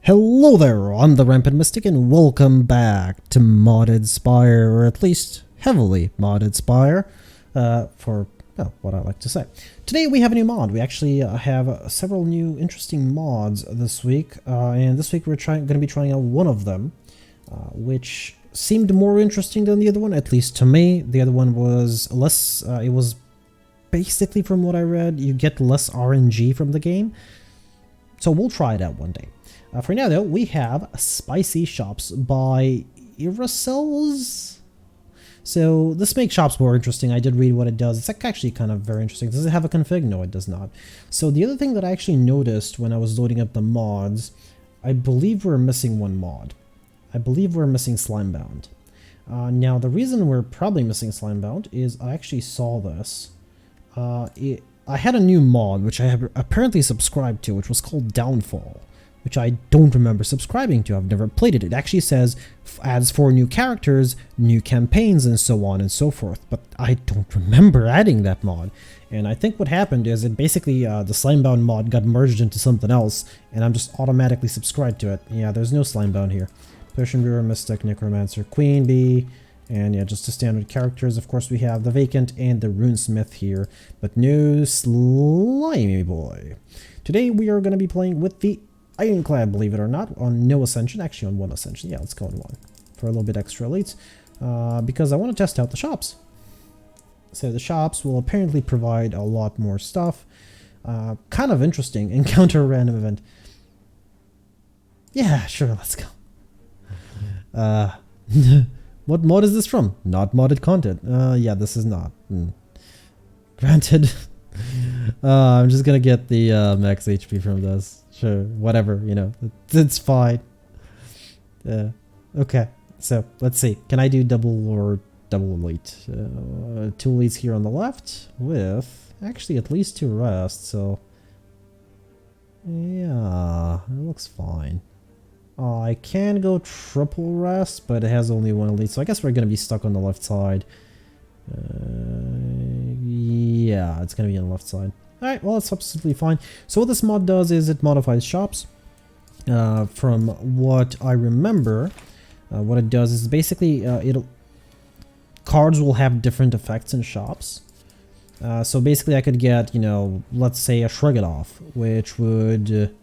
Hello there, I'm the Rampant Mystic and welcome back to Modded Spire, or at least heavily modded Spire, for what I like to say. Today we have a new mod. We actually have several new interesting mods this week, and this week we're going to be trying out one of them, which seemed more interesting than the other one, at least to me. The other one was less, it was basically, from what I read, you get less RNG from the game, so we'll try it out one day. For now, though, we have Spicy Shops by Iracels. So this makes shops more interesting. I did read what it does. It's actually kind of very interesting. Does it have a config? No, it does not. So the other thing that I actually noticed when I was loading up the mods, I believe we're missing one mod. I believe we're missing Slimebound. Now, the reason we're probably missing Slimebound is I actually saw this. I had a new mod, which I have apparently subscribed to, which was called Downfall, which I don't remember subscribing to. I've never played it. It actually says adds 4 new characters, new campaigns, and so on and so forth, but I don't remember adding that mod. And I think what happened is it basically, the Slimebound mod got merged into something else, and I'm just automatically subscribed to it. Yeah, there's no Slimebound here. Potion Brewer, Mystic, Necromancer, Queen Bee, and yeah, just the standard characters. Of course, we have the Vacant and the Runesmith here, but no Slimy Boy. Today we are going to be playing with the Ironclad, believe it or not, on no Ascension. Actually on 1 Ascension. Yeah, let's go on 1 for a little bit extra elites, because I want to test out the shops. So the shops will apparently provide a lot more stuff. Kind of interesting. Encounter a random event. Yeah, sure, let's go. What mod is this from? Not modded content. Yeah, this is not. Granted. I'm just gonna get the max HP from this. Sure, whatever, you know, it's fine. Okay, so let's see. Can I do double or double elite? 2 elites here on the left with actually at least 2 rests, so yeah, it looks fine. I can go triple rest, but it has only 1 elite, so I guess we're gonna be stuck on the left side. Yeah, it's gonna be on the left side. Alright, well, it's absolutely fine. So what this mod does is it modifies shops. From what I remember, what it does is basically cards will have different effects in shops. So basically I could get, you know, let's say a Shrug It Off, which would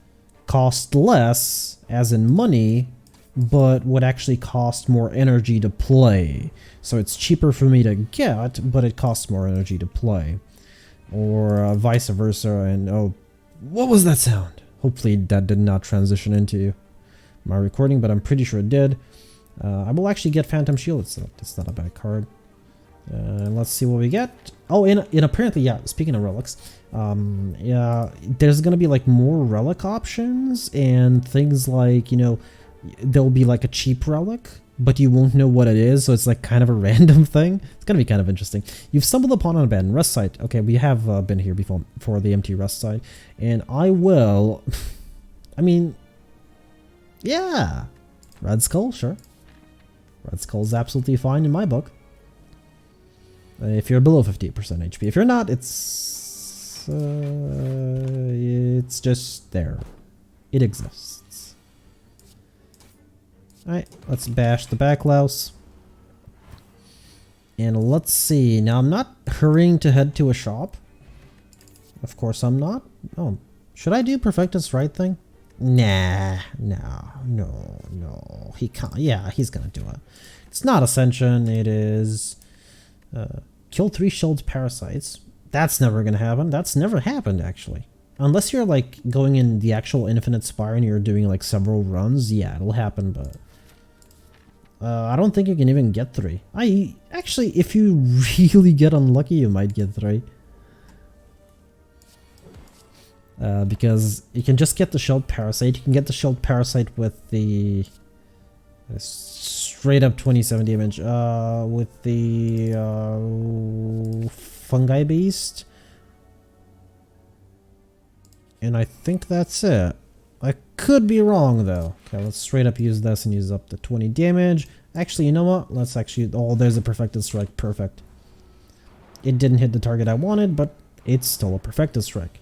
cost less, as in money, but would actually cost more energy to play. So it's cheaper for me to get, but it costs more energy to play. Or vice versa, and oh, what was that sound? Hopefully that did not transition into my recording, but I'm pretty sure it did. I will actually get Phantom Shield. It's not a bad card. Let's see what we get. Oh, and apparently, yeah, speaking of relics, yeah, there's gonna be like more relic options and things like, you know, there'll be like a cheap relic, but you won't know what it is, so it's like kind of a random thing. It's gonna be kind of interesting. You've stumbled upon an abandoned rest site. Okay, we have been here before for the empty rest site, and I will. I mean, yeah, Red Skull, sure. Red Skull's absolutely fine in my book. If you're below 58% HP, if you're not, it's just there. It exists. Alright, let's bash the backlouse. And let's see. Now, I'm not hurrying to head to a shop. Of course I'm not. Oh, should I do Perfected Strike thing? Nah, no. He can't. Yeah, he's gonna do it. It's not Ascension. It is kill 3 shelled parasites. That's never gonna happen. That's never happened, actually. Unless you're like going in the actual Infinite Spire and you're doing like several runs, yeah, it'll happen, but I don't think you can even get 3. Actually, if you really get unlucky, you might get 3. Because you can just get the shelled parasite. You can get the shelled parasite with the straight up 27 damage. With the fungi beast. And I think that's it. I could be wrong though. Okay, let's straight up use this and use up the 20 damage. Actually, you know what? Let's actually... Oh, there's a Perfected Strike. Perfect. It didn't hit the target I wanted, but it's still a Perfected Strike.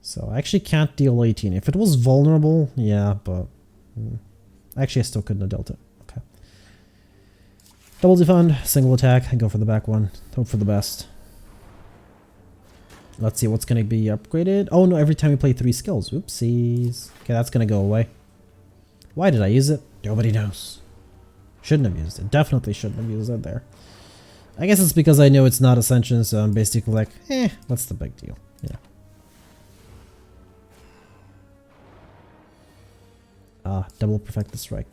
So I actually can't deal 18. If it was vulnerable, yeah, but... Actually, I still couldn't have dealt it. Okay. Double defend, single attack, and go for the back one. Hope for the best. Let's see what's going to be upgraded. Oh no, every time we play 3 skills. Oopsies. Okay, that's going to go away. Why did I use it? Nobody knows. Shouldn't have used it. Definitely shouldn't have used it there. I guess it's because I know it's not Ascension, so I'm basically like, what's the big deal? Yeah. Double Perfect the Strike.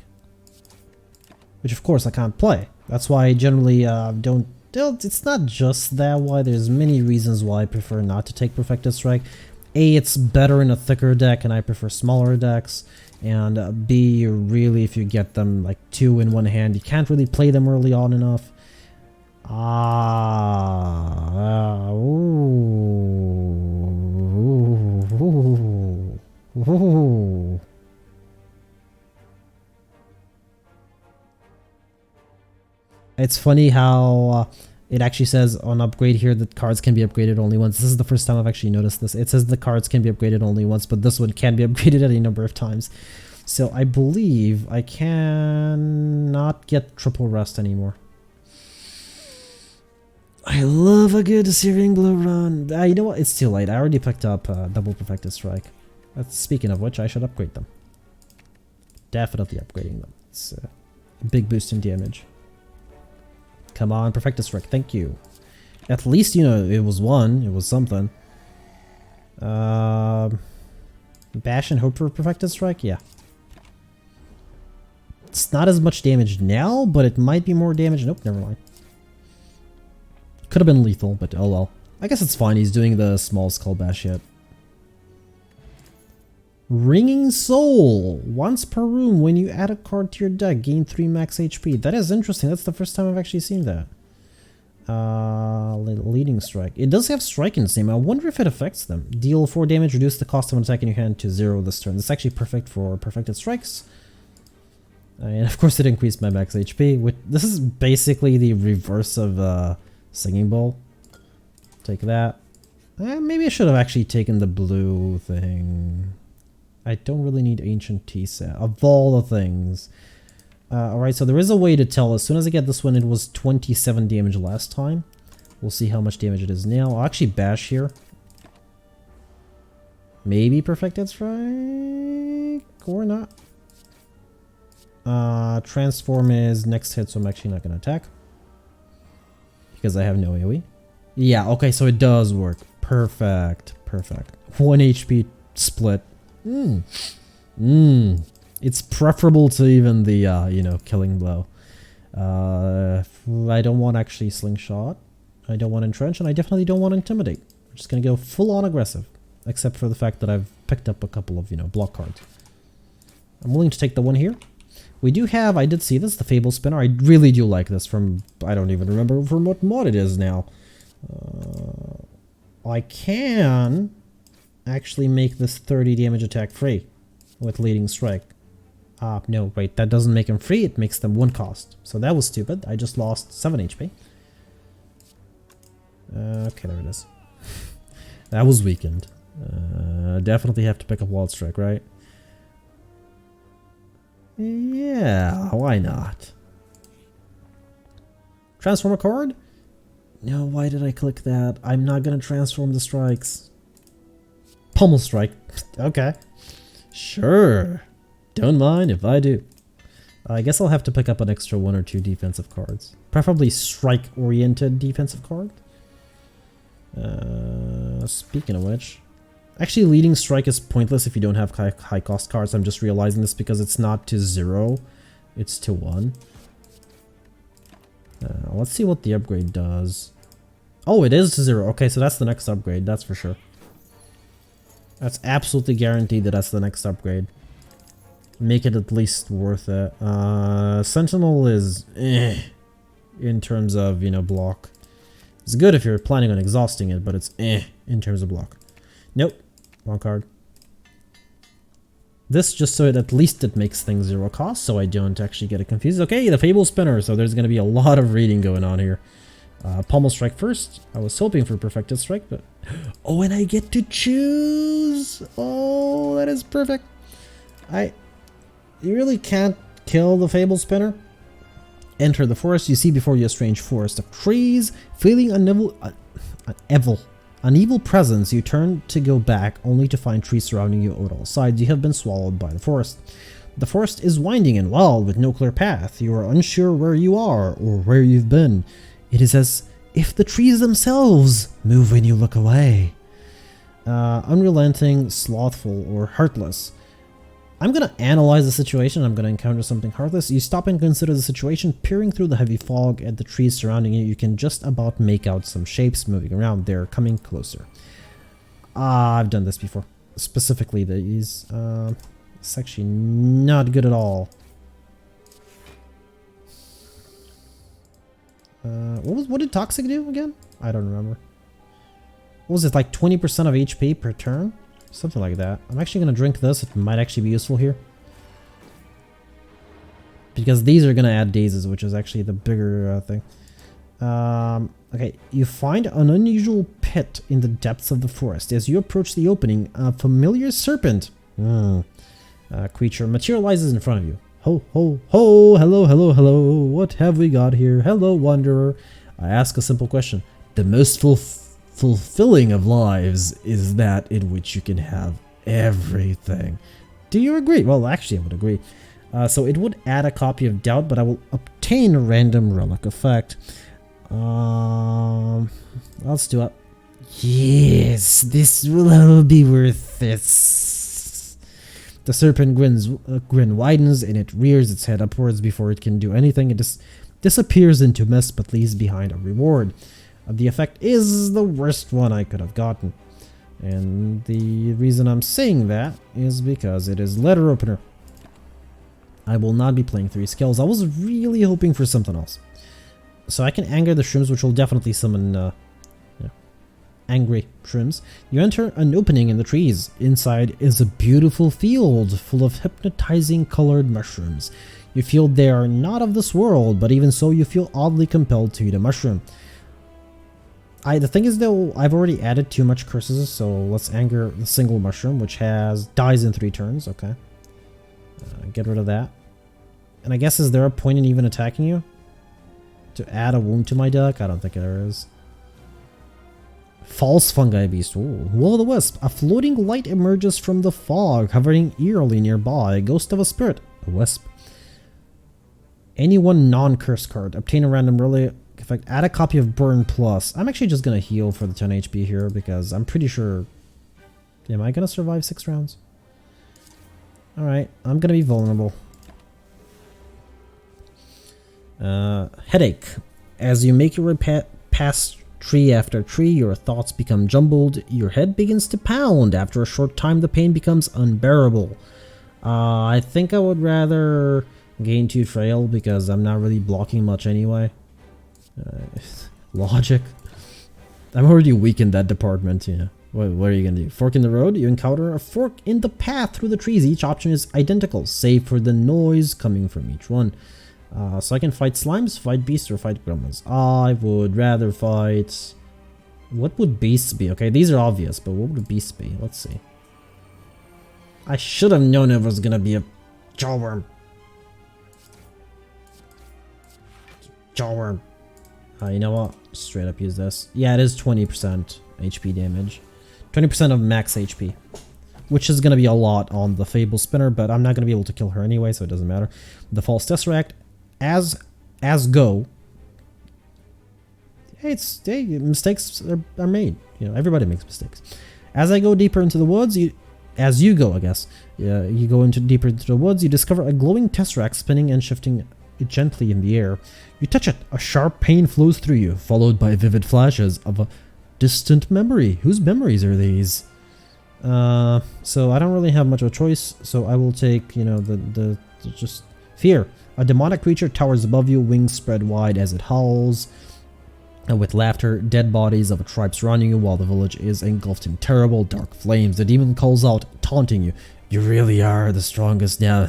Which of course I can't play. That's why I generally don't... It's not just that why, there's many reasons why I prefer not to take Perfected Strike. A, it's better in a thicker deck and I prefer smaller decks. And B, really if you get them like 2 in one hand, you can't really play them early on enough. It's funny how it actually says on upgrade here that cards can be upgraded only once. This is the first time I've actually noticed this. It says the cards can be upgraded only once, but this one can be upgraded any number of times. So I believe I cannot get triple rest anymore. I love a good Searing Blow run. You know what? It's too late. I already picked up Double Perfected Strike. Speaking of which, I should upgrade them. Definitely upgrading them. It's a big boost in damage. Come on, Perfected Strike. Thank you. At least, you know, it was one. It was something. Bash and hope for Perfected Strike? Yeah. It's not as much damage now, but it might be more damage. Nope, never mind. Could have been lethal, but oh well. I guess it's fine. He's doing the small skull bash yet. Ringing Soul. Once per room, when you add a card to your deck, gain 3 max HP. That is interesting. That's the first time I've actually seen that. Leading Strike. It does have Strike in its name. I wonder if it affects them. Deal 4 damage, reduce the cost of an attack in your hand to 0 this turn. It's actually perfect for Perfected Strikes. And of course it increased my max HP. This is basically the reverse of Singing Bowl. Take that. Maybe I should have actually taken the blue thing. I don't really need Ancient Tea set. Of all the things. Alright, so there is a way to tell. As soon as I get this one, it was 27 damage last time. We'll see how much damage it is now. I'll actually bash here. Maybe Perfected Strike? Or not. Transform is next hit, so I'm actually not going to attack. Because I have no AoE. Yeah, okay, so it does work. Perfect. Perfect. 1 HP split. It's preferable to even the, you know, killing blow. I don't want actually Slingshot. I don't want Entrench, and I definitely don't want Intimidate. I'm just going to go full-on aggressive. Except for the fact that I've picked up a couple of, you know, block cards. I'm willing to take the one here. We do have, I did see this, the Fable Spinner. I really do like this from, I don't even remember from what mod it is now. I can actually make this 30 damage attack free with Leading Strike. No, wait, that doesn't make them free, it makes them 1 cost. So that was stupid. I just lost 7 HP. Okay, there it is. That was weakened. Definitely have to pick up Wild Strike, right? Yeah, why not? Transform a card? No, why did I click that? I'm not gonna transform the strikes. Pummel Strike. Okay. Sure. Don't mind if I do. I guess I'll have to pick up an extra 1 or 2 defensive cards. Preferably strike-oriented defensive card. Speaking of which... Actually, Leading Strike is pointless if you don't have high cost cards. I'm just realizing this because it's not to 0. It's to 1. Let's see what the upgrade does. Oh, it is to 0. Okay, so that's the next upgrade. That's for sure. That's absolutely guaranteed that that's the next upgrade. Make it at least worth it. Sentinel is in terms of, you know, block. It's good if you're planning on exhausting it, but it's in terms of block. Nope. Wrong card. This just so at least it makes things 0 cost, so I don't actually get it confused. Okay, the Fable Spinner, so there's going to be a lot of reading going on here. Pommel strike first. I was hoping for perfected strike, but... Oh, and I get to choose! Oh, that is perfect. You really can't kill the Fable Spinner. Enter the forest. You see before you a strange forest of trees. Feeling an evil presence, you turn to go back, only to find trees surrounding you on all sides. You have been swallowed by the forest. The forest is winding and wild with no clear path. You are unsure where you are or where you've been. It is as if the trees themselves move when you look away. Unrelenting, slothful, or heartless. I'm going to analyze the situation. I'm going to encounter something heartless. You stop and consider the situation. Peering through the heavy fog at the trees surrounding you, you can just about make out some shapes moving around. They're coming closer. I've done this before. Specifically these. It's actually not good at all. What did Toxic do again? I don't remember. What was it, like 20% of HP per turn? Something like that. I'm actually going to drink this. It might actually be useful here. Because these are going to add dazes, which is actually the bigger thing. Okay, you find an unusual pit in the depths of the forest. As you approach the opening, a familiar serpent creature materializes in front of you. Ho, ho, ho, hello, hello, hello. What have we got here? Hello, wanderer. I ask a simple question. The most fulfilling of lives is that in which you can have everything. Do you agree? Well, actually, I would agree. So it would add a copy of Doubt, but I will obtain a random relic effect. Let's do it. Yes, this will all be worth this. The serpent grin widens and it rears its head upwards before it can do anything. It just disappears into mist but leaves behind a reward. The effect is the worst one I could have gotten. And the reason I'm saying that is because it is letter opener. I will not be playing 3 skills. I was really hoping for something else. So I can anger the shrooms, which will definitely summon angry shrooms. You enter an opening in the trees. Inside is a beautiful field full of hypnotizing colored mushrooms. You feel they are not of this world, but even so you feel oddly compelled to eat a mushroom. The thing is though, I've already added too much curses, so let's anger the single mushroom, which dies in 3 turns. Okay. Get rid of that. And I guess, is there a point in even attacking you? To add a wound to my deck? I don't think there is. False Fungi Beast. Ooh. Will-o'-the-Wisp. A floating light emerges from the fog, hovering eerily nearby. Ghost of a spirit. A wisp. Any one non-curse card. Obtain a random relic effect. Add a copy of Burn Plus. I'm actually just going to heal for the 10 HP here because I'm pretty sure... Am I going to survive 6 rounds? Alright, I'm going to be vulnerable. Headache. As you make your way past tree after tree, your thoughts become jumbled. Your head begins to pound. After a short time, the pain becomes unbearable. I think I would rather gain 2 frail because I'm not really blocking much anyway. Logic. I'm already weak in that department, yeah. What are you gonna do? Fork in the road? You encounter a fork in the path through the trees. Each option is identical, save for the noise coming from each one. So I can fight slimes, fight beasts, or fight gremlins. I would rather fight... What would beasts be? Okay, these are obvious, but what would beasts be? Let's see. I should have known it was gonna be a jawworm. Jawworm. You know what? Straight up use this. Yeah, it is 20% HP damage. 20% of max HP. Which is going to be a lot on the Fable Spinner, but I'm not going to be able to kill her anyway, so it doesn't matter. The False Tesseract. As go. Hey, mistakes are made. You know, everybody makes mistakes. As I go deeper into the woods, you go deeper into the woods, you discover a glowing Tesseract spinning and shifting gently in the air. You touch it. A sharp pain flows through you, followed by vivid flashes of a distant memory. Whose memories are these? So I don't really have much of a choice, so I will take, you know, the just fear. A demonic creature towers above you, wings spread wide as it howls. And with laughter, dead bodies of a tribe surrounding you while the village is engulfed in terrible dark flames. The demon calls out, taunting you. You really are the strongest now.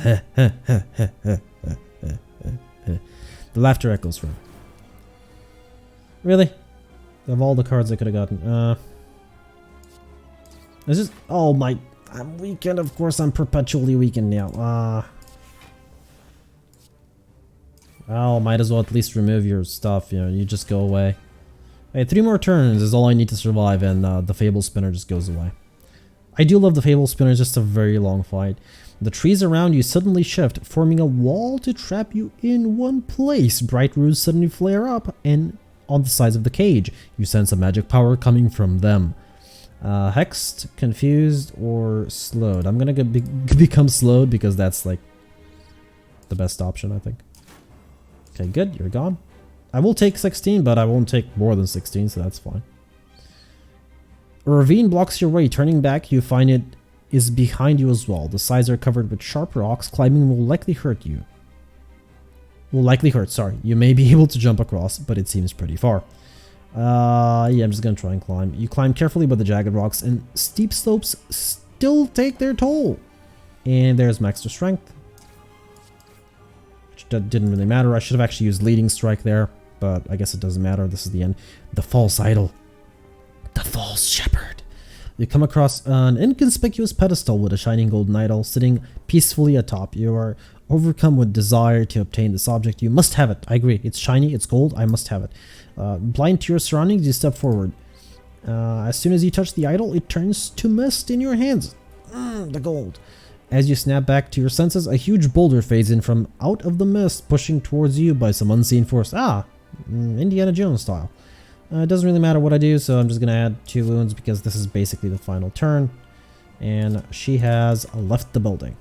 The laughter echoes from. Really? Of all the cards I could have gotten. It's just... Oh my... I'm weakened, of course I'm perpetually weakened now. Oh, might as well at least remove your stuff, you know, you just go away. Hey, 3 more turns is all I need to survive, and the Fable Spinner just goes away. I do love the Fable Spinner, it's just a very long fight. The trees around you suddenly shift, forming a wall to trap you in one place. Bright runes suddenly flare up, and on the sides of the cage, you sense a magic power coming from them. Hexed, confused, or slowed. I'm gonna become slowed because that's like the best option, I think. Okay, good, you're gone. I will take 16, but I won't take more than 16, so that's fine. A ravine blocks your way. Turning back, you find it is behind you as well. The sides are covered with sharp rocks. Climbing will likely hurt you. Sorry. You may be able to jump across, but it seems pretty far. Yeah, I'm just gonna try and climb. You climb carefully, but the jagged rocks and steep slopes still take their toll. And there's my extra strength. Which didn't really matter. I should have actually used leading strike there, but I guess it doesn't matter. This is the end. The false idol. The false shepherd. You come across an inconspicuous pedestal with a shining golden idol sitting peacefully atop. You are overcome with desire to obtain this object. You must have it. I agree. It's shiny, it's gold, I must have it. Blind to your surroundings, you step forward. As soon as you touch the idol, it turns to mist in your hands. The gold. As you snap back to your senses, a huge boulder fades in from out of the mist, pushing towards you by some unseen force. Indiana Jones style. It doesn't really matter what I do, so I'm just going to add 2 wounds because this is basically the final turn. And she has left the building.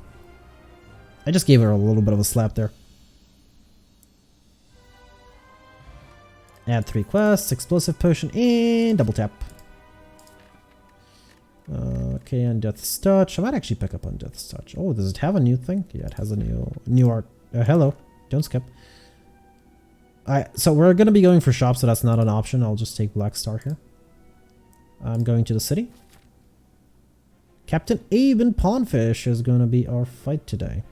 I just gave her a little bit of a slap there. Add 3 quests, explosive potion, and double tap. Okay, on Death's Touch. I might actually pick up on Death's Touch. Oh, does it have a new thing? Yeah, it has a new art. Hello, don't skip. So we're going to be going for shops, so that's not an option. I'll just take Black Star here. I'm going to the city. Captain Abe and Pawnfish is going to be our fight today.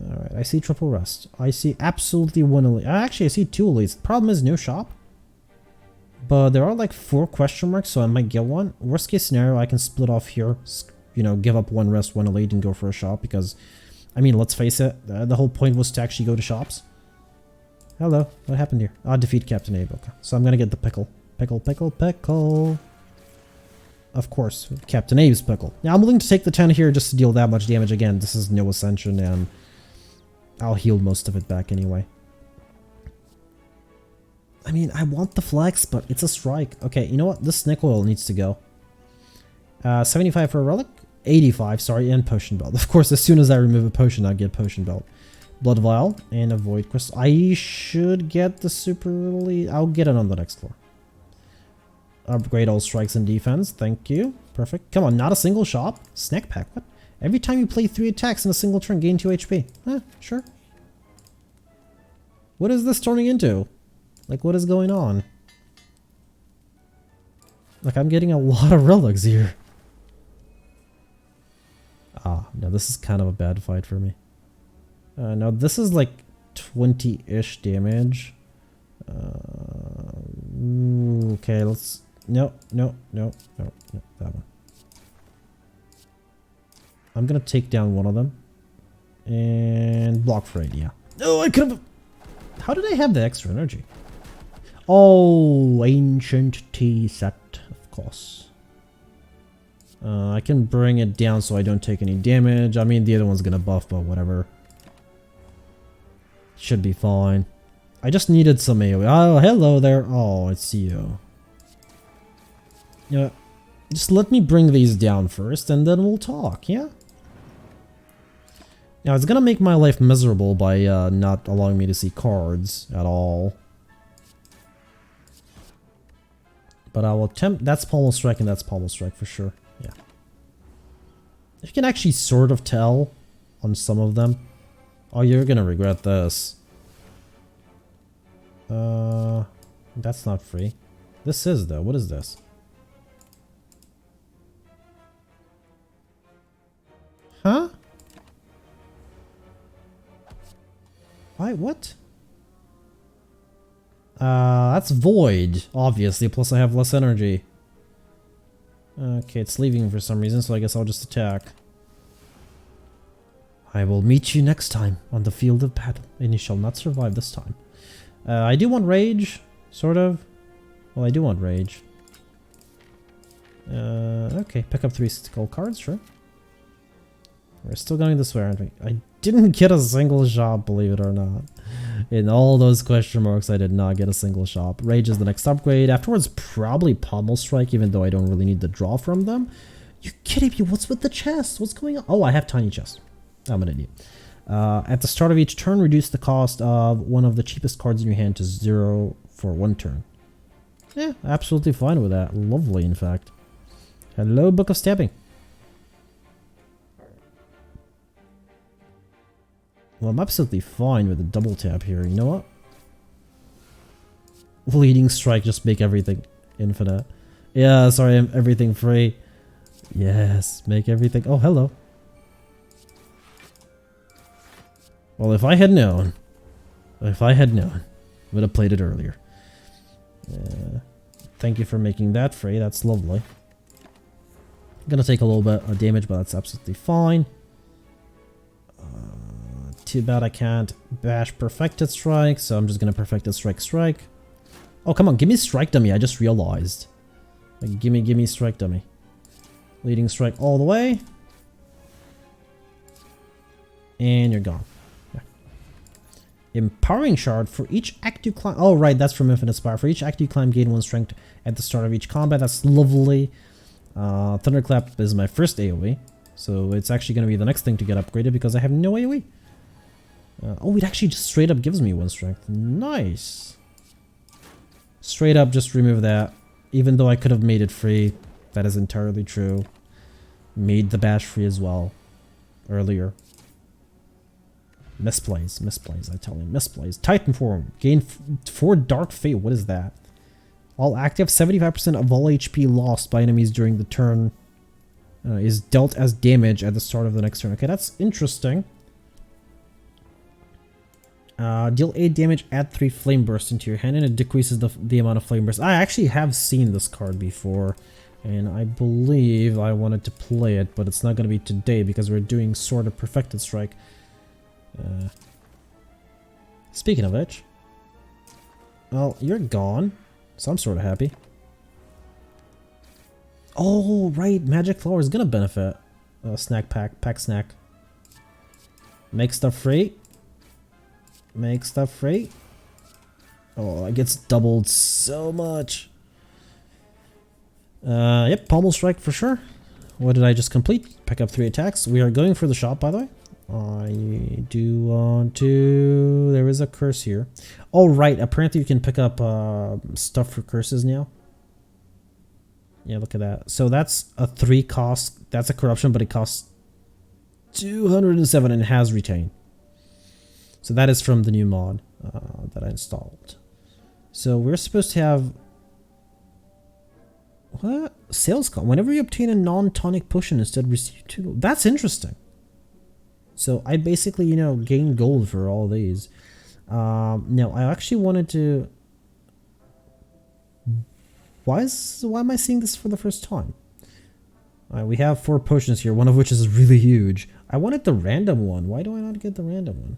Alright, I see triple rest. I see absolutely 1 elite. Actually, I see 2 elites. Problem is no shop. But there are like 4 question marks, so I might get one. Worst case scenario, I can split off here. You know, give up 1 rest, 1 elite, and go for a shop. Because, I mean, let's face it. The whole point was to actually go to shops. Hello, what happened here? Defeat Captain Abe. Okay, so I'm gonna get the pickle. Pickle. Of course, Captain Abe's pickle. Now I'm willing to take the 10 here just to deal that much damage again. This is no ascension, and I'll heal most of it back anyway. I mean, I want the flex, but it's a strike. Okay, you know what? This snake oil needs to go. 75 for a relic. 85, sorry, and potion belt. Of course, as soon as I remove a potion, I get potion belt. Blood vial and a void crystal. I should get the super elite. I'll get it on the next floor. Upgrade all strikes and defense. Thank you. Perfect. Come on, not a single shop. Snack pack. What? Every time you play 3 attacks in a single turn, gain 2 HP. Sure. What is this turning into? Like, what is going on? Like, I'm getting a lot of relics here. No, this is kind of a bad fight for me. No, this is like 20-ish damage. Okay, let's... No, that one. I'm gonna take down one of them. And block for 8, yeah. Oh, I could have... How did I have the extra energy? Oh, ancient tea set, of course. I can bring it down so I don't take any damage. I mean, the other one's gonna buff, but whatever. Should be fine. I just needed some AoE. Oh, hello there. Oh, it's you. Yeah, just let me bring these down first and then we'll talk, yeah? Now, it's gonna make my life miserable by not allowing me to see cards at all. But I will attempt... That's Pommel Strike and that's Pommel Strike for sure. Yeah. You can actually sort of tell on some of them. Oh, you're gonna regret this. That's not free. This is though. What is this? Huh? Why? What? That's void, obviously, plus I have less energy. Okay, it's leaving for some reason, so I guess I'll just attack. I will meet you next time on the field of battle, and you shall not survive this time. I do want rage, sort of. Well, I do want rage. Okay, pick up 3 skull cards, sure. We're still going this way, aren't we? I didn't get a single shop, believe it or not. In all those question marks, I did not get a single shop. Rage is the next upgrade. Afterwards, probably Pommel Strike, even though I don't really need the draw from them. You kidding me? What's with the chest? What's going on? Oh, I have tiny chest. I'm an idiot. At the start of each turn, reduce the cost of one of the cheapest cards in your hand to 0 for 1 turn. Yeah, absolutely fine with that. Lovely, in fact. Hello, Book of Stabbing. Well, I'm absolutely fine with the double tap here. You know what? Leading Strike, just make everything infinite. Yeah, sorry, everything free. Yes, make everything... Oh, hello. Well, if I had known, I would have played it earlier. Thank you for making that free. That's lovely. I'm gonna take a little bit of damage, but that's absolutely fine. Too bad I can't bash Perfected Strike, so I'm just gonna Perfected Strike. Oh, come on, give me Strike Dummy, I just realized. Like, give me Strike Dummy. Leading Strike all the way. And you're gone. Yeah. Empowering Shard for each act you climb. Oh, right, that's from Infinite Spire. For each act you climb, gain 1 strength at the start of each combat. That's lovely. Thunderclap is my first AoE. So it's actually going to be the next thing to get upgraded because I have no AoE. Oh, it actually just straight up gives me 1 strength. Nice. Straight up just remove that. Even though I could have made it free. That is entirely true. Made the bash free as well. Earlier. Misplays, I tell you. Misplays. Titan form. Gain 4 Dark Fate. What is that? All active, 75% of all HP lost by enemies during the turn is dealt as damage at the start of the next turn. Okay, that's interesting. Deal 8 damage, add 3 flame bursts into your hand, and it decreases the amount of flame bursts. I actually have seen this card before, and I believe I wanted to play it, but it's not going to be today because we're doing Sword of Perfected Strike. Speaking of which, well, you're gone, so I'm sort of happy. Oh, right, Magic Flower is going to benefit. Snack pack snack. Make stuff free. Make stuff free. Oh, it gets doubled so much. Yep, Pommel Strike for sure. What did I just complete? Pick up 3 attacks. We are going for the shop, by the way. I do want to... There is a curse here. Oh, right. Apparently you can pick up stuff for curses now. Yeah, look at that. So that's a 3 cost. That's a corruption, but it costs 207 and has retain. So that is from the new mod that I installed. So we're supposed to have... What? Sales con. Whenever you obtain a non-tonic potion, instead receive 2. That's interesting. So I basically, you know, gain gold for all these. Now, I actually wanted to... Why am I seeing this for the first time? We have 4 potions here, one of which is really huge. I wanted the random one. Why do I not get the random one?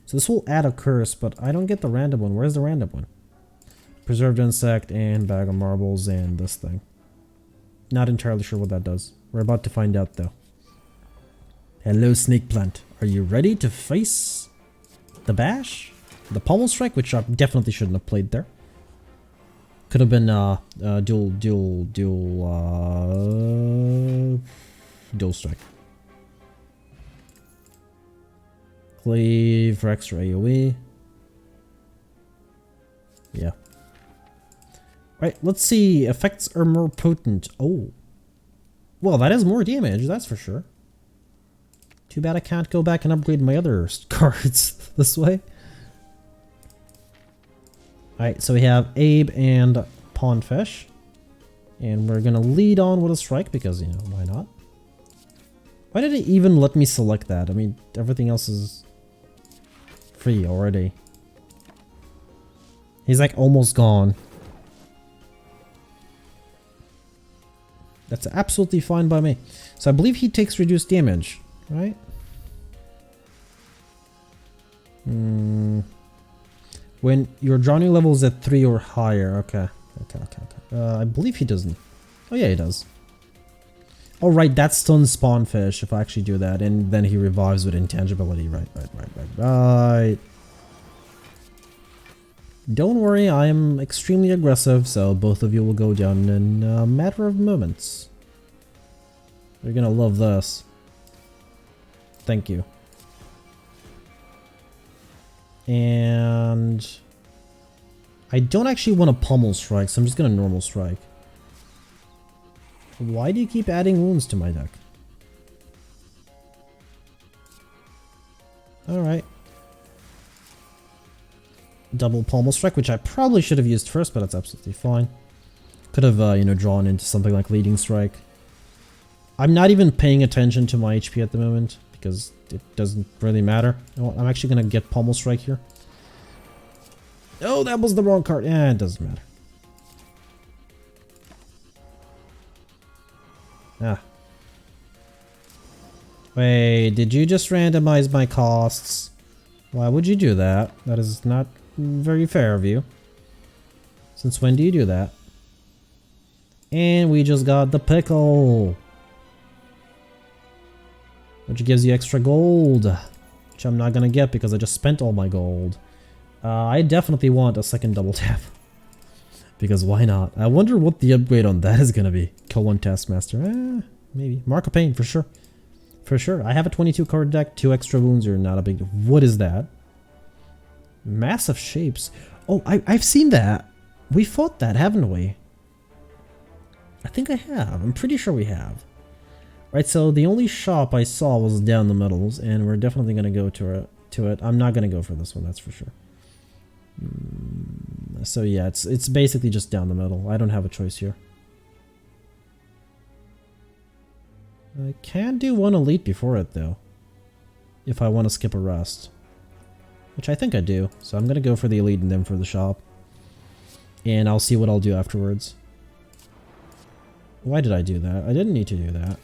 So this will add a curse, but I don't get the random one. Where's the random one? Preserved Insect and Bag of Marbles and this thing. Not entirely sure what that does. We're about to find out though. Hello, Snake Plant. Are you ready to face the bash? The Pommel Strike, which I definitely shouldn't have played there. Could have been dual strike. Cleave for extra AoE. Yeah. Right, let's see. Effects are more potent. Oh. Well, that is more damage, that's for sure. Too bad I can't go back and upgrade my other cards this way. Alright, so we have Abe and Pondfish. And we're gonna lead on with a strike because, you know, why not? Why did it even let me select that? I mean, everything else is free already. He's like almost gone. That's absolutely fine by me. So I believe he takes reduced damage, right? When your drowning level is at 3 or higher. Okay. I believe he doesn't. Oh yeah, he does. Oh right, that stuns spawnfish if I actually do that. And then he revives with intangibility. Right. Don't worry, I am extremely aggressive, so both of you will go down in a matter of moments. You're gonna love this. Thank you. And I don't actually want to pummel strike, so I'm just gonna normal strike. Why do you keep adding wounds to my deck? Alright. Double pommel strike, which I probably should have used first, but that's absolutely fine. Could have, you know, drawn into something like leading strike. I'm not even paying attention to my HP at the moment, because it doesn't really matter. Oh, I'm actually gonna get pommel strike here. Oh, that was the wrong card. Yeah, it doesn't matter. Ah. Wait, did you just randomize my costs? Why would you do that? That is not very fair of you. Since when do you do that? And we just got the pickle, which gives you extra gold, which I'm not gonna get because I just spent all my gold. I definitely want a second double tap. Because why not? I wonder what the upgrade on that is gonna be. Kill one Taskmaster. Maybe. Mark of Pain, for sure. For sure. I have a 22 card deck. 2 extra wounds are not a big deal. What is that? Massive Shapes. Oh, I've seen that. We fought that, haven't we? I think I have. I'm pretty sure we have. Right, so the only shop I saw was down the middles, and we're definitely gonna go to it. I'm not gonna go for this one, that's for sure. So yeah, it's basically just down the middle. I don't have a choice here. I can do one elite before it though, if I want to skip a rest, which I think I do. So I'm gonna go for the elite and then for the shop, and I'll see what I'll do afterwards. Why did I do that? I didn't need to do that.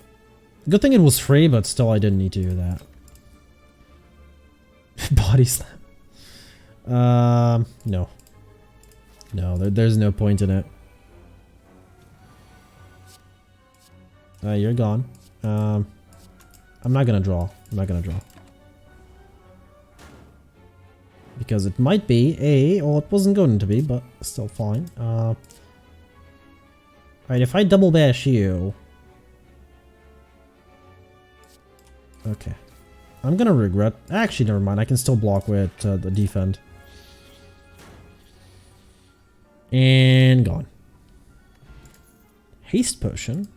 Good thing it was free, but still I didn't need to do that. Body slam. No. No, there's no point in it. You're gone. I'm not gonna draw. I'm not gonna draw. Because it might be well, it wasn't going to be, but still fine. Alright, if I double bash you... Okay. I'm gonna regret... Actually, never mind. I can still block with the defend. And gone. Haste Potion.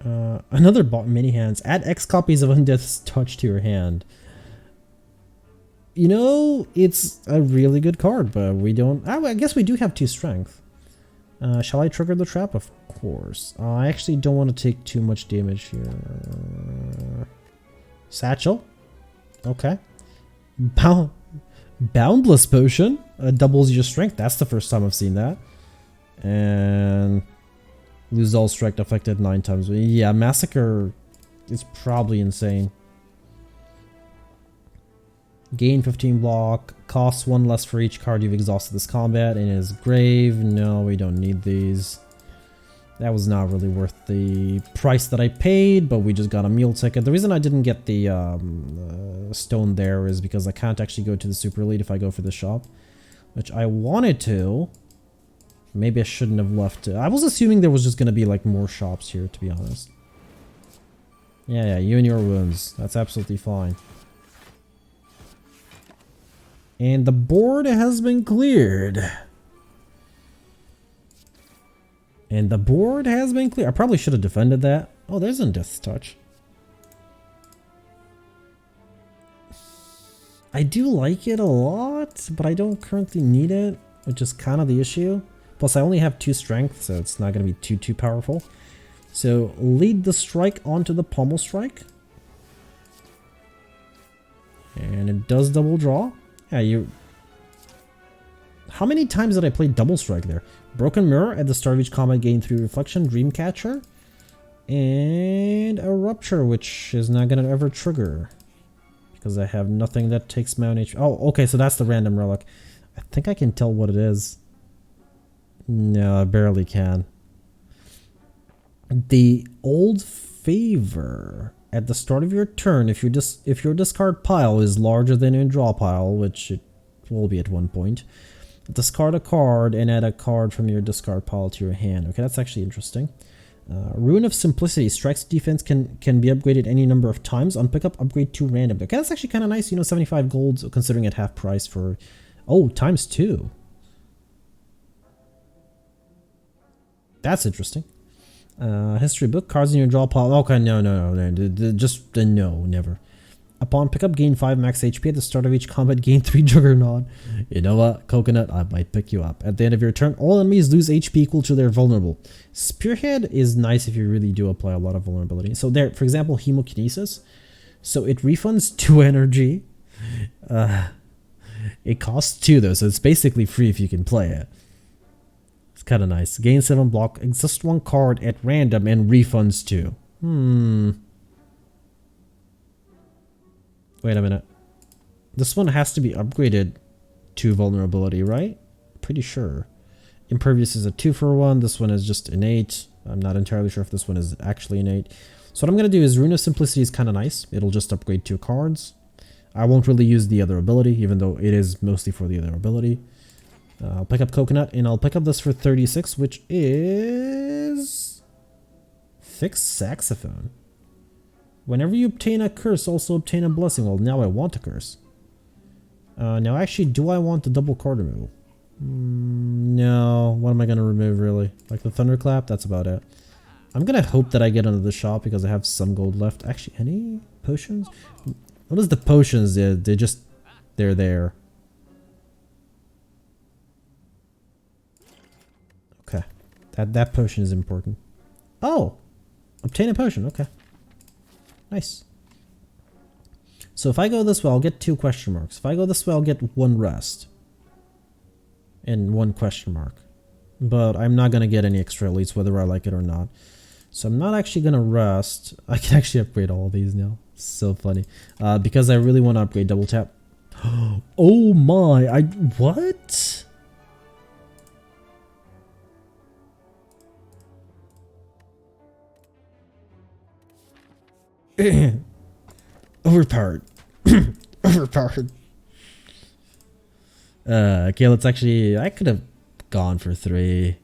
Another mini hands. Add X copies of Undeath's Touch to your hand. You know, it's a really good card, but we don't... I guess we do have 2 strength. Shall I trigger the trap? Of course. I actually don't want to take too much damage here. Satchel. Okay. Boundless Potion. Doubles your strength. That's the first time I've seen that. And... lose all strength affected 9 times. Yeah, Massacre is probably insane. Gain 15 block. Costs 1 less for each card you've exhausted this combat. In his grave. No, we don't need these. That was not really worth the price that I paid, but we just got a meal ticket. The reason I didn't get the stone there is because I can't actually go to the Super Elite if I go for the shop, which I wanted to. Maybe I shouldn't have left it. I was assuming there was just going to be like more shops here, to be honest. Yeah, you and your wounds. That's absolutely fine. And the board has been cleared. And the board has been cleared. I probably should have defended that. Oh, there's Undeath's Touch. I do like it a lot, but I don't currently need it, which is kind of the issue. Plus, I only have 2 strength, so it's not going to be too powerful. So, lead the strike onto the pommel strike. And it does double draw. Yeah, How many times did I play Double Strike there? Broken Mirror at the start of each combat, gain 3 Reflection, Dreamcatcher, and a Rupture, which is not gonna ever trigger because I have nothing that takes my own HP. Oh, okay, so that's the random relic. I think I can tell what it is. No, I barely can. The Old Favor. At the start of your turn, if your discard pile is larger than your draw pile, which it will be at one point, discard a card and add a card from your discard pile to your hand. Okay, that's actually interesting. Rune of Simplicity. Strikes defense can be upgraded any number of times. On pickup, upgrade to random. Okay, that's actually kind of nice. You know, 75 gold considering it half price for... Oh, ×2. That's interesting. History book. Cards in your draw pile. Okay, no. Just no, never. Upon pickup, gain 5 max HP. At the start of each combat, gain 3 Juggernaut. You know what? Coconut, I might pick you up. At the end of your turn, all enemies lose HP equal to their vulnerable. Spearhead is nice if you really do apply a lot of vulnerability. So there, for example, Hemokinesis. So it refunds 2 energy. It costs 2 though, so it's basically free if you can play it. It's kind of nice. Gain 7 block, exhaust 1 card at random, and refunds 2. Wait a minute. This one has to be upgraded to vulnerability, right? Pretty sure. Impervious is a 2-for-1. This one is just innate. I'm not entirely sure if this one is actually innate. So what I'm going to do is Rune of Simplicity is kind of nice. It'll just upgrade 2 cards. I won't really use the other ability, even though it is mostly for the other ability. I'll pick up Coconut, and I'll pick up this for 36, which is... Fixed Saxophone. Whenever you obtain a curse, also obtain a blessing. Well, now I want a curse. Now, actually, do I want the double card removal? No. What am I going to remove, really? Like the Thunderclap? That's about it. I'm going to hope that I get into the shop because I have some gold left. Actually, any potions? What is the potions? They're there. Okay. That potion is important. Oh! Obtain a potion. Okay. Nice. So if I go this way, I'll get 2 question marks. If I go this way, I'll get 1 rest. And 1 question mark. But I'm not going to get any extra elites, whether I like it or not. So I'm not actually going to rest. I can actually upgrade all of these now. So funny. Because I really want to upgrade double tap. Oh my. What? Overpowered. Overpowered. Okay, let's actually... I could have gone for 3.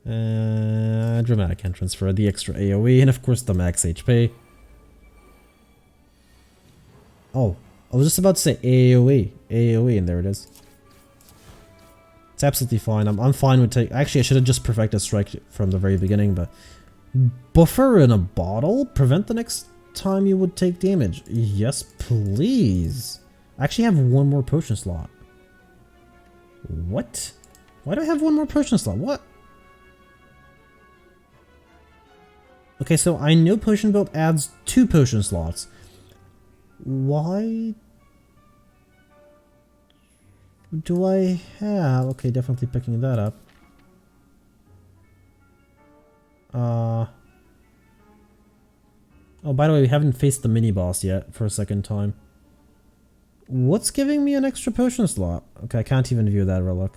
Dramatic entrance for the extra AoE, and of course the max HP. Oh, I was just about to say AoE. AoE, and there it is. It's absolutely fine. I'm fine with take... Actually, I should have just perfected strike from the very beginning, but... Buffer in a bottle? Prevent the next time you would take damage. Yes, please. I actually have 1 more potion slot. What? Why do I have 1 more potion slot? What? Okay, so I know potion build adds 2 potion slots. Why do I have... Okay, definitely picking that up. Oh, by the way, we haven't faced the mini-boss yet for a second time. What's giving me an extra potion slot? Okay, I can't even view that relic.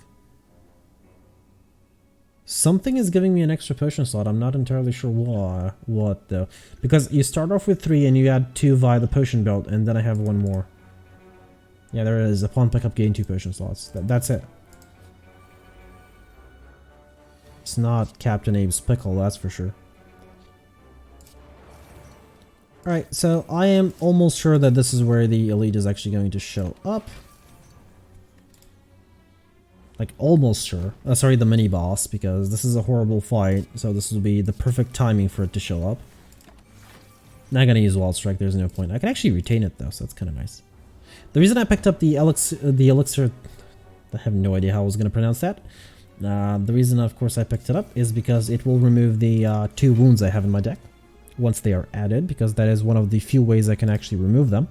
Something is giving me an extra potion slot. I'm not entirely sure why. What, though? Because you start off with 3 and you add 2 via the potion belt, and then I have 1 more. Yeah, there it is. Upon pickup, gain 2 potion slots. That's it. It's not Captain Abe's pickle, that's for sure. Alright, so I am almost sure that this is where the elite is actually going to show up. Like, almost sure. Sorry, the mini-boss, because this is a horrible fight, so this will be the perfect timing for it to show up. Not gonna use Wild Strike, there's no point. I can actually retain it, though, so that's kind of nice. The reason I picked up the elixir... I have no idea how I was going to pronounce that. The reason, of course, I picked it up is because it will remove the 2 wounds I have in my deck. Once they are added, because that is one of the few ways I can actually remove them.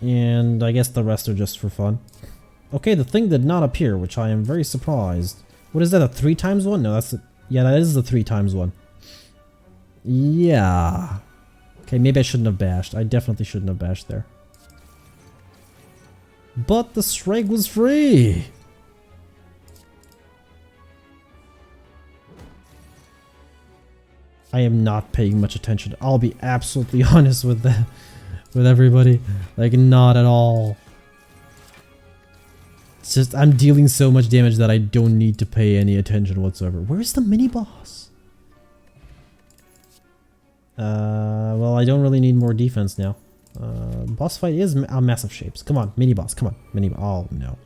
And I guess the rest are just for fun. Okay, the thing did not appear, which I am very surprised. What is that, a 3 times 1? No, that's... Yeah, that is the 3 times 1. Yeah. Okay, maybe I shouldn't have bashed. I definitely shouldn't have bashed there. But the strike was free! I am not paying much attention. I'll be absolutely honest with that. With everybody. Like, not at all. It's just, I'm dealing so much damage that I don't need to pay any attention whatsoever. Where's the mini-boss? Well, I don't really need more defense now. Boss fight is massive shapes. Come on, mini-boss, come on. Oh, no.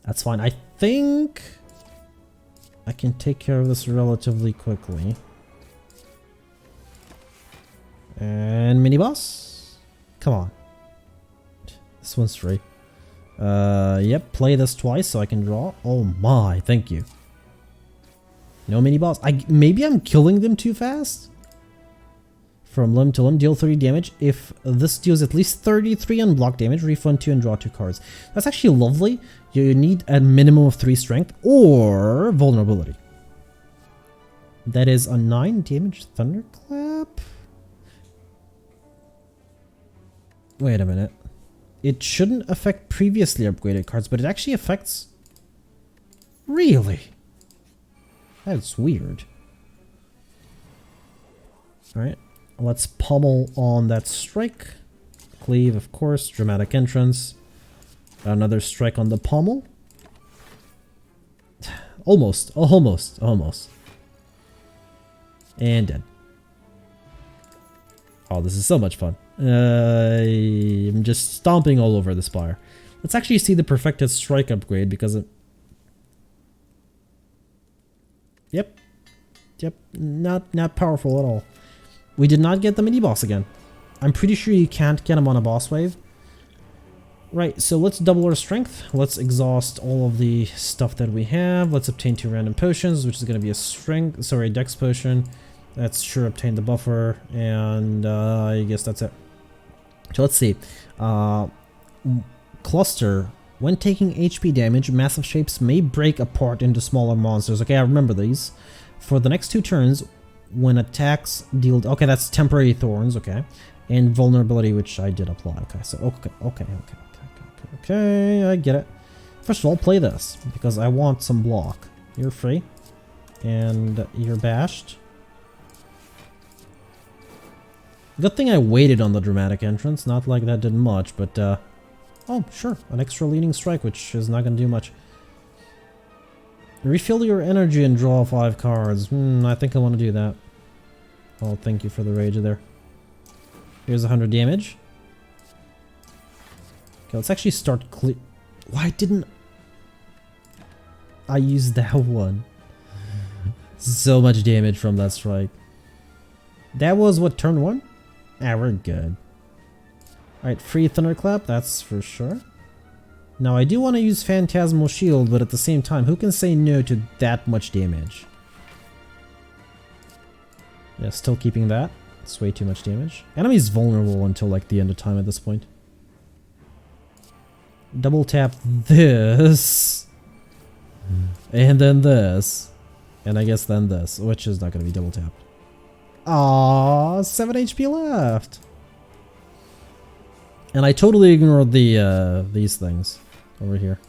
That's fine. I think I can take care of this relatively quickly. And mini-boss? Come on. This one's free. Yep, play this twice so I can draw. Oh my, thank you. No mini-boss. Maybe I'm killing them too fast? From limb to limb, deal 30 damage. If this deals at least 33 unblock damage, refund 2 and draw 2 cards. That's actually lovely. You need a minimum of 3 strength or vulnerability. That is a 9 damage thunderclap. Wait a minute. It shouldn't affect previously upgraded cards, but it actually affects... Really? That's weird. Alright, let's pummel on that strike. Cleave, of course. Dramatic entrance. Another strike on the pommel. Almost. And dead. Oh, this is so much fun. I'm just stomping all over the spire. Let's actually see the perfected strike upgrade because it... Yep. Not powerful at all. We did not get the mini-boss again. I'm pretty sure you can't get him on a boss wave. Right, so let's double our strength. Let's exhaust all of the stuff that we have. Let's obtain 2 random potions, which is going to be a dex potion. Let's sure obtain the buffer, and I guess that's it. So let's see. Cluster. When taking HP damage, massive shapes may break apart into smaller monsters. Okay, I remember these. For the next 2 turns, when attacks deal... Okay, that's temporary thorns, okay. And vulnerability, which I did apply. Okay, so okay, I get it. First of all, play this, because I want some block. You're free. And you're bashed. Good thing I waited on the dramatic entrance. Not like that did much, but oh, sure. An extra leading strike, which is not going to do much. Refill your energy and draw 5 cards. I think I want to do that. Oh, thank you for the rage there. Here's 100 damage. Okay, let's actually start clear. Why didn't I use that one? So much damage from that strike. That was what, turn 1? Ah, we're good. Alright, free thunderclap, that's for sure. Now I do want to use Phantasmal Shield, but at the same time, who can say no to that much damage? Yeah, still keeping that. It's way too much damage. Enemy's vulnerable until like the end of time at this point. Double tap this. And then this. And I guess then this, which is not going to be double tapped. Aww, 7 HP left. And I totally ignored the these things over here.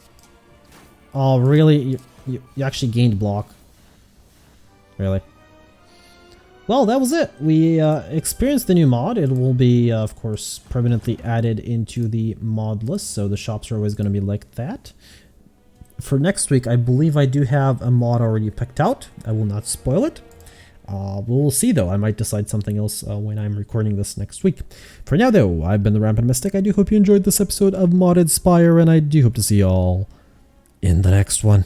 Oh, really? You actually gained block. Really? Well, that was it. We experienced the new mod. It will be, of course, permanently added into the mod list, so the shops are always going to be like that. For next week, I believe I do have a mod already picked out. I will not spoil it. We'll see though. I might decide something else when I'm recording this next week. For now though, I've been the Rampant Mystic. I do hope you enjoyed this episode of Modded Spire, and I do hope to see y'all in the next one.